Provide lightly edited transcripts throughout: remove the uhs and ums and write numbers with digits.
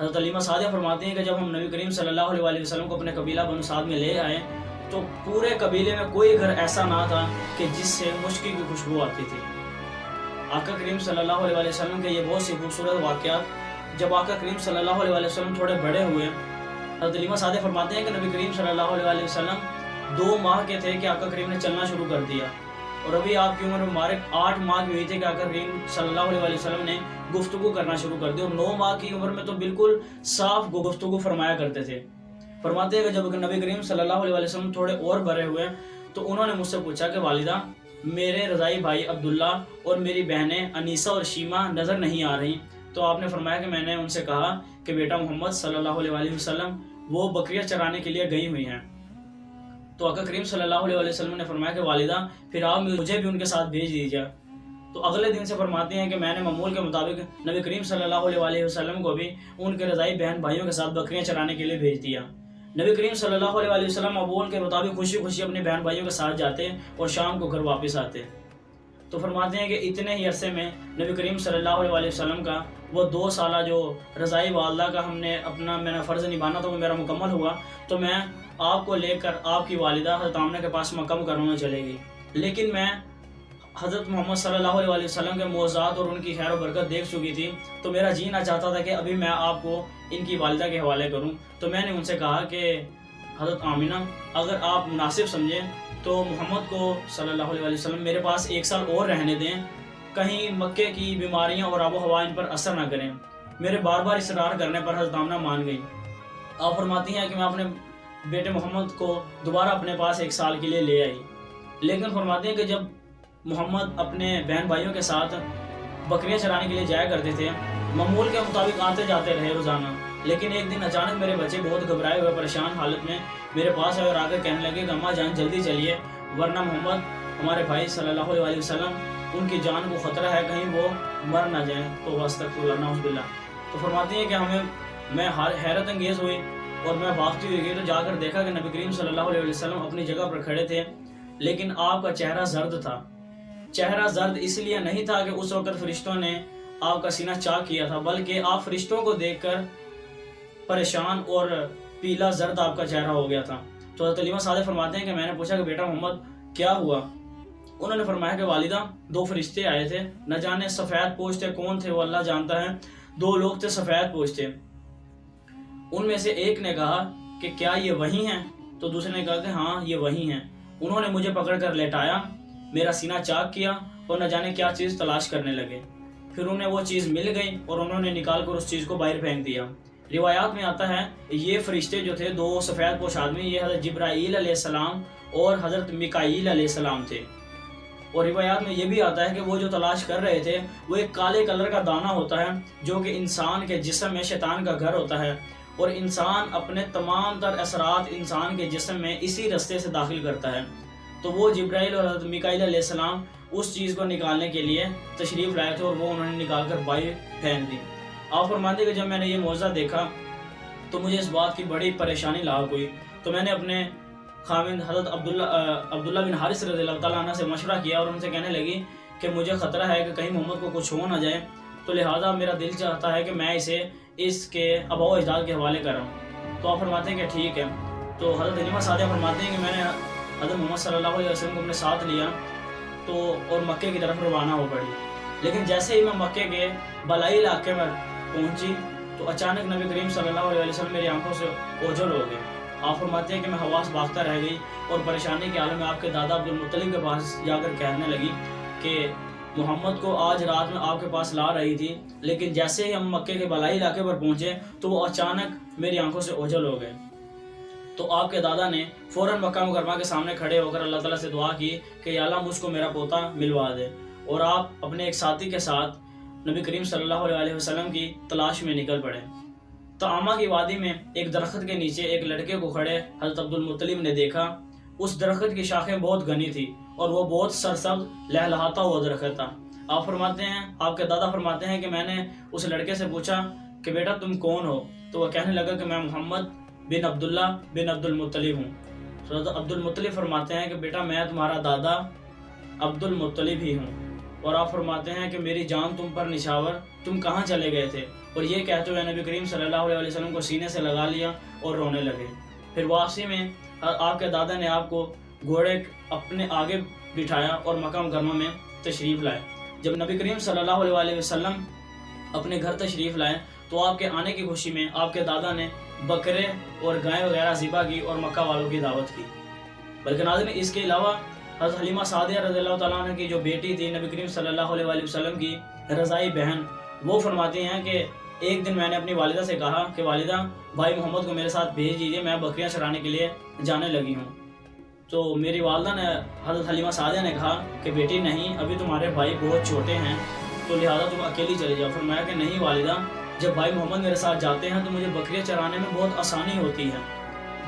حضرت علیمہ سعدیہ فرماتے ہیں کہ جب ہم نبی کریم صلی اللہ علیہ وسلم کو اپنے قبیلہ بنو سعد میں لے آئے تو پورے قبیلے میں کوئی گھر ایسا نہ تھا کہ جس سے مشکی کی خوشبو آتی تھی۔ آقا کریم صلی اللہ علیہ وسلم کے یہ بہت سی خوبصورت واقعات جب آقا کریم صلی اللہ علیہ وسلم تھوڑے بڑے ہوئے، حضرت علیمہ سعدیہ فرماتے ہیں کہ نبی کریم صلی اللہ علیہ وسلم 2 ماہ کے تھے کہ آقا کریم نے چلنا شروع کر دیا، اور ابھی آپ کی عمر مبارک 8 ماہ کی ہوئی تھی کہ آقا کریم صلی اللہ علیہ وسلم نے گفتگو کرنا شروع کر دی، اور 9 ماہ کی عمر میں تو بالکل صاف گفتگو فرمایا کرتے تھے۔ فرماتے ہیں کہ جب نبی کریم صلی اللہ علیہ وسلم تھوڑے اور بڑے ہوئے تو انہوں نے مجھ سے پوچھا کہ والدہ، میرے رضائی بھائی عبداللہ اور میری بہنیں انیسہ اور شیمہ نظر نہیں آ رہی، تو آپ نے فرمایا کہ میں نے ان سے کہا کہ بیٹا محمد صلی اللہ علیہ وسلم وہ بکریاں چرانے کے لیے گئی ہوئی ہیں۔ تو آقا کریم صلی اللہ علیہ وسلم نے فرمایا کہ والدہ پھر آپ مجھے بھی ان کے ساتھ بھیج دیجیے۔ تو اگلے دن سے فرماتے ہیں کہ میں نے معمول کے مطابق نبی کریم صلی اللہ علیہ وسلم کو بھی ان کے رضائی بہن بھائیوں کے ساتھ بکریاں چرانے کے لیے بھیج دیا۔ نبی کریم صلی اللہ علیہ وسلم معمول کے مطابق خوشی خوشی اپنے بہن بھائیوں کے ساتھ جاتے اور شام کو گھر واپس آتے۔ تو فرماتے ہیں کہ اتنے ہی عرصے میں نبی کریم صلی اللہ علیہ وسلم کا وہ 2 سالہ جو رضائی والدہ کا میں نے فرض نبھانا تھا وہ میرا مکمل ہوا، تو میں آپ کو لے کر آپ کی والدہ حضرت آمنہ کے پاس مکہ مکرمہ میں چلے گئی، لیکن میں حضرت محمد صلی اللہ علیہ وسلم کے معجزات اور ان کی خیر و برکت دیکھ چکی تھی، تو میرا جی نہ چاہتا تھا کہ ابھی میں آپ کو ان کی والدہ کے حوالے کروں۔ تو میں نے ان سے کہا کہ حضرت آمنہ، اگر آپ مناسب سمجھیں تو محمد کو صلی اللہ علیہ وسلم میرے پاس 1 سال اور رہنے دیں، کہیں مکے کی بیماریاں اور آب و ہوا ان پر اثر نہ کریں۔ میرے بار بار اصرار کرنے پر حضرت آمنہ مان گئی۔ آپ فرماتی ہیں کہ میں اپنے بیٹے محمد کو دوبارہ اپنے پاس 1 سال کے لیے لے آئی، لیکن فرماتے ہیں کہ جب محمد اپنے بہن بھائیوں کے ساتھ بکریاں چرانے کے لیے جایا کرتے تھے، معمول کے مطابق آتے جاتے رہے روزانہ، لیکن ایک دن اچانک میرے بچے بہت گھبرائے ہوئے پریشان حالت میں میرے پاس آئے اور آگے کہنے لگے کہ اماں جان جلدی چلیے، ورنہ محمد ہمارے بھائی صلی اللہ علیہ وسلم ان کی جان کو خطرہ ہے، کہیں وہ مر نہ جائیں۔ تو استغفر اللہ نعوذ باللہ۔ تو فرماتی ہیں کہ میں حیرت انگیز ہوئی اور میں بھاگتی ہوئی گئی، تو جا کر دیکھا کہ نبی کریم صلی اللہ علیہ وسلم اپنی جگہ پر کھڑے تھے، لیکن آپ کا چہرہ زرد تھا۔ چہرہ زرد اس لیے نہیں تھا کہ اس وقت فرشتوں نے آپ کا سینہ چاک کیا تھا، بلکہ آپ فرشتوں کو دیکھ کر پریشان اور پیلا زرد آپ کا چہرہ ہو گیا تھا۔ تو حضرت علیمہ سعدیہ فرماتے ہیں کہ میں نے پوچھا کہ بیٹا محمد کیا ہوا؟ انہوں نے فرمایا کہ والدہ 2 فرشتے آئے تھے، نہ جانے سفید پوش تھے، کون تھے وہ اللہ جانتا ہے، 2 لوگ تھے سفید پوش تھے۔ ان میں سے ایک نے کہا کہ کیا یہ وہی ہیں؟ تو دوسرے نے کہا کہ ہاں یہ وہی ہیں۔ انہوں نے مجھے پکڑ کر لیٹایا، میرا سینہ چاک کیا اور نہ جانے کیا چیز تلاش کرنے لگے، پھر انہیں وہ چیز مل گئی اور انہوں نے نکال کر اس چیز کو باہر پھینک دیا۔ روایات میں آتا ہے یہ فرشتے جو تھے 2 سفید پوش آدمی، یہ حضرت جبرائیل علیہ السلام اور حضرت میکائیل علیہ السلام تھے، اور روایات میں یہ بھی آتا ہے کہ وہ جو تلاش کر رہے تھے وہ ایک کالے کلر کا دانہ ہوتا ہے جو کہ انسان کے جسم میں شیطان کا گھر ہوتا ہے، اور انسان اپنے تمام تر اثرات انسان کے جسم میں اسی رستے سے داخل کرتا ہے۔ تو وہ جبرائیل اور حضرت میکائیل علیہ السلام اس چیز کو نکالنے کے لیے تشریف لائے تھے اور وہ انہوں نے نکال کر باہر پھینک دی۔ آپ فرماتے کہ جب میں نے یہ معجزہ دیکھا تو مجھے اس بات کی بڑی پریشانی لاحق ہوئی، تو میں نے اپنے خاوند حضرت عبداللہ بن حارث رضی اللہ تعالیٰ عنہ سے مشورہ کیا اور ان سے کہنے لگی کہ مجھے خطرہ ہے کہ کہیں محمد کو کچھ ہو نہ جائے، تو لہٰذا میرا دل چاہتا ہے کہ میں اسے اس کے آباء و اجداد کے حوالے کروں۔ تو آپ فرماتے ہیں کہ ٹھیک ہے۔ تو حضرت علیمہ سعدیہ فرماتے ہیں کہ میں نے حضرت محمد صلی اللہ علیہ وسلم کو اپنے ساتھ لیا اور مکے کی طرف روانہ ہو پڑی، لیکن جیسے ہی میں مکے کے بالائی علاقے میں پہنچی تو اچانک نبی کریم صلی اللہ علیہ وسلم میری آنکھوں سے اوجھل ہو گئے۔ آپ فرماتے ہیں کہ میں حواس باختہ رہ گئی اور پریشانی کے عالم میں آپ کے دادا عبدالمطلب کے پاس جا کر کہنے لگی کہ محمد کو آج رات میں آپ کے پاس لا رہی تھی، لیکن جیسے ہی ہم مکے کے بالائی علاقے پر پہنچے تو وہ اچانک میری آنکھوں سے اوجھل ہو گئے۔ تو آپ کے دادا نے فوراً مکہ مکرمہ کے سامنے کھڑے ہو کر اللہ تعالیٰ سے دعا کی کہ یا اللہ مجھ کو میرا پوتا ملوا دے، اور آپ اپنے ایک ساتھی کے ساتھ نبی کریم صلی اللہ علیہ وسلم کی تلاش میں نکل پڑے۔ طعامہ کی وادی میں ایک درخت کے نیچے ایک لڑکے کو کھڑے حضرت عبدالمطلب نے دیکھا۔ اس درخت کی شاخیں بہت گھنی تھی اور وہ بہت سرسبز لہلہاتا ہوا درخت تھا۔ آپ فرماتے ہیں، آپ کے دادا فرماتے ہیں کہ میں نے اس لڑکے سے پوچھا کہ بیٹا تم کون ہو؟ تو وہ کہنے لگا کہ میں محمد بن عبداللہ بن عبدالمطلب ہوں۔ حضرت عبدالمطلب فرماتے ہیں کہ بیٹا میں تمہارا دادا عبدالمطلب ہی ہوں۔ اور آپ فرماتے ہیں کہ میری جان تم پر نچھاور، تم کہاں چلے گئے تھے؟ اور یہ کہتے ہوئے نبی کریم صلی اللہ علیہ وسلم کو سینے سے لگا لیا اور رونے لگے۔ پھر واپسی میں آپ کے دادا نے آپ کو گھوڑے اپنے آگے بٹھایا اور مکہ مکرمہ میں تشریف لائے۔ جب نبی کریم صلی اللہ علیہ وسلم اپنے گھر تشریف لائے تو آپ کے آنے کی خوشی میں آپ کے دادا نے بکرے اور گائے وغیرہ ذبح کی اور مکہ والوں کی دعوت کی۔ بلکہ ناظرین اس کے علاوہ حضرت حلیمہ سعدیہ رضی اللہ تعالیٰ عنہ کی جو بیٹی تھی نبی کریم صلی اللہ علیہ وسلم کی رضائی بہن، وہ فرماتی ہیں کہ ایک دن میں نے اپنی والدہ سے کہا کہ والدہ بھائی محمد کو میرے ساتھ بھیج دیجیے، میں بکریاں چرانے کے لیے جانے لگی ہوں۔ تو میری والدہ نے حضرت حلیمہ سعدیہ نے کہا کہ بیٹی نہیں، ابھی تمہارے بھائی بہت چھوٹے ہیں تو لہٰذا تم اکیلی چلی جاؤ۔ فرمایا کہ نہیں والدہ، جب بھائی محمد میرے ساتھ جاتے ہیں تو مجھے بکریاں چرانے میں بہت آسانی ہوتی ہے،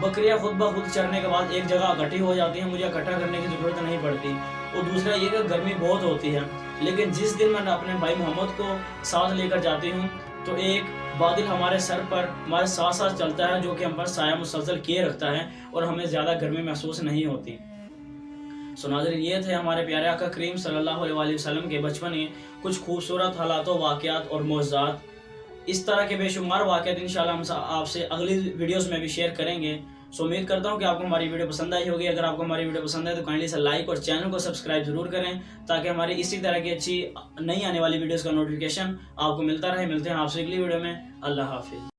بکریاں خود بخود چرنے کے بعد ایک جگہ اکٹھی ہو جاتی ہیں، مجھے اکٹھا کرنے کی ضرورت نہیں پڑتی، اور دوسرا یہ کہ گرمی بہت ہوتی ہے۔ لیکن جس دن میں اپنے بھائی محمد کو ساتھ لے کر جاتی ہوں تو ایک بادل ہمارے سر پر ہمارے ساتھ ساتھ چلتا ہے جو کہ ہم پر سایہ مسلسل کیے رکھتا ہے اور ہمیں زیادہ گرمی محسوس نہیں ہوتی۔ ناظرین یہ تھے ہمارے پیارے آقا کریم صلی اللہ علیہ وسلم کے بچپن کے کچھ خوبصورت حالات و واقعات اور معجزات۔ اس طرح کے بے شمار واقعات انشاءاللہ ہم آپ سے اگلی ویڈیوز میں بھی شیئر کریں گے۔ امید کرتا ہوں کہ آپ کو ہماری ویڈیو پسند آئی ہوگی۔ اگر آپ کو ہماری ویڈیو پسند ہے تو کائنڈلی سے لائک اور چینل کو سبسکرائب ضرور کریں تاکہ ہماری اسی طرح کی اچھی نئی آنے والی ویڈیوز کا نوٹیفیکیشن آپ کو ملتا رہے۔ ملتے ہیں آپ سے اگلی ویڈیو میں۔ اللہ حافظ۔